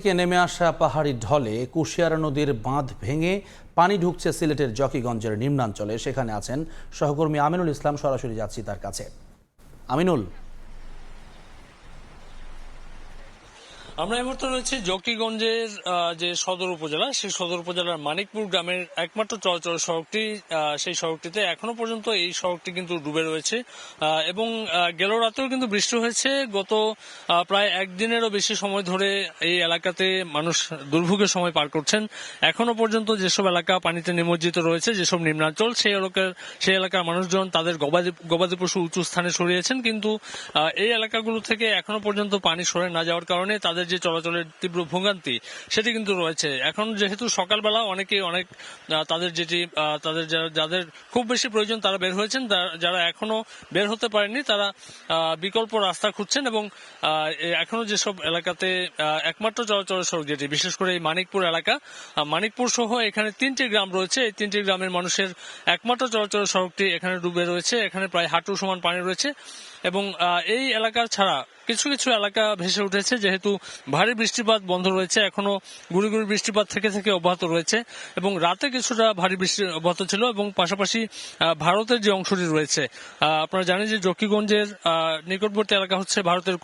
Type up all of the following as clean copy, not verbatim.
থেকে নেমে আসা পাহাড়ি ঢলে কুশিয়ারা নদীর বাঁধ ভেঙে পানি ঢুকছে সিলেটের জকিগঞ্জের নিম্নাঞ্চলে। সেখানে আছেন সহকর্মী আমিনুল ইসলাম, সরাসরি যাচ্ছি তার কাছে। আমিনুল, আমরা এই মুহূর্তে রয়েছে জকিগঞ্জের যে সদর উপজেলা, সেই সদর উপজেলার মানিকপুর গ্রামের একমাত্র চলাচল সড়কটি, সেই সড়কটিতে এখনো পর্যন্ত এই সড়কটি কিন্তু ডুবে রয়েছে এবং গেল রাতেও কিন্তু বৃষ্টি হয়েছে। গত প্রায় একদিনেরও বেশি সময় ধরে এই এলাকাতে মানুষ দুর্ভোগের সময় পার করছেন। এখনো পর্যন্ত যেসব এলাকা পানিতে নিমজ্জিত রয়েছে, যেসব নিম্নাঞ্চল, সেই এলাকার মানুষজন তাদের গবাদি পশু উঁচু স্থানে সরিয়েছেন, কিন্তু এই এলাকাগুলো থেকে এখনো পর্যন্ত পানি সরে না যাওয়ার কারণে তাদের যে চলাচলের তীব্র ভোগান্তি সেটি কিন্তু রয়েছে। এখন যেহেতু সকালবেলা তাদের যাদের খুব বেশি প্রয়োজন তারা বের হয়েছেন, যারা এখনো বের হতে পারেননি তারা বিকল্প রাস্তা খুঁজছেন এবং এখনো যেসব এলাকাতে একমাত্র চলাচলের সড়ক, যেটি বিশেষ করে এই মানিকপুর এলাকা, মানিকপুর সহ এখানে 3টি গ্রাম রয়েছে, এই 3টি গ্রামের মানুষের একমাত্র চলাচলের সড়কটি এখানে ডুবে রয়েছে। এখানে প্রায় হাঁটু সমান পানি রয়েছে এবং এই এলাকার ছাড়া কিছু কিছু এলাকা ভেসে উঠেছে, যেহেতু ভারী বৃষ্টিপাত বন্ধ রয়েছে, এখনো গুড়ি গুড়ি বৃষ্টিপাত থেকে থেকে অব্যাহত রয়েছে এবং রাতে কিছুটা ভারী বৃষ্টি অব্যাহত ছিল। এবং পাশাপাশি ভারতের যে অংশটি রয়েছে, আপনারা জানেন যে জকিগঞ্জের নিকটবর্তী এলাকা হচ্ছে ভারতের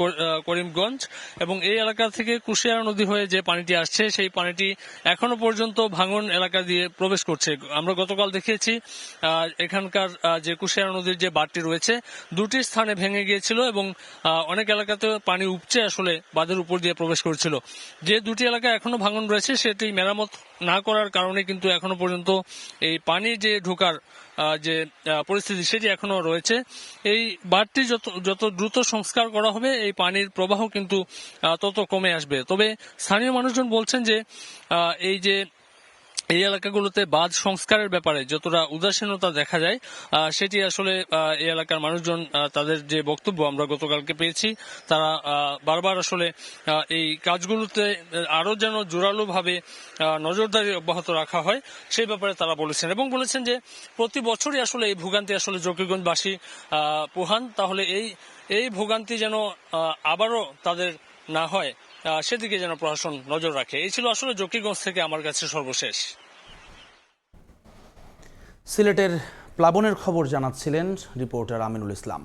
করিমগঞ্জ, এবং এই এলাকা থেকে কুশিয়ারা নদী হয়ে যে পানিটি আসছে সেই পানিটি এখনো পর্যন্ত ভাঙন এলাকা দিয়ে প্রবেশ করছে। আমরা গতকাল দেখিয়েছি এখানকার যে কুশিয়ারা নদীর যে বাঁধটি রয়েছে, দুটি স্থানে ভেঙে গিয়েছিল এবং অনেক এলাকাতে পানি উপচে আসলে বাঁধের উপর দিয়ে প্রবেশ করেছিল। যে দুটি এলাকা এখনো ভাঙন রয়েছে সেটি মেরামত না করার কারণে কিন্তু এখনো পর্যন্ত এই পানি যে ঢোকার যে পরিস্থিতি সেটি এখনো রয়েছে। এই বাঁধটি যত দ্রুত সংস্কার করা হবে এই পানির প্রবাহ কিন্তু তত কমে আসবে। তবে স্থানীয় মানুষজন বলছেন যে এই এলাকাগুলোতে বাঁধ সংস্কারের ব্যাপারে যতটা উদাসীনতা দেখা যায়, সেটি আসলে এই এলাকার মানুষজন তাদের যে বক্তব্য আমরা গতকালকে পেয়েছি, তারা বারবার আসলে এই কাজগুলোতে আরো যেন জোরালোভাবে নজরদারি অব্যাহত রাখা হয় সেই ব্যাপারে তারা বলেছেন এবং বলেছেন যে প্রতি বছরই আসলে এই ভোগান্তি আসলে জকিগঞ্জবাসী পোহান, তাহলে এই ভোগান্তি যেন আবারও তাদের না হয় সেদিকে যেন প্রশাসন নজর রাখে। এই ছিল আসলে জকিগঞ্জ থেকে আমার কাছে সর্বশেষ। সিলেটের প্লাবনের খবর জানাচ্ছিলেন রিপোর্টার আমিনুল ইসলাম।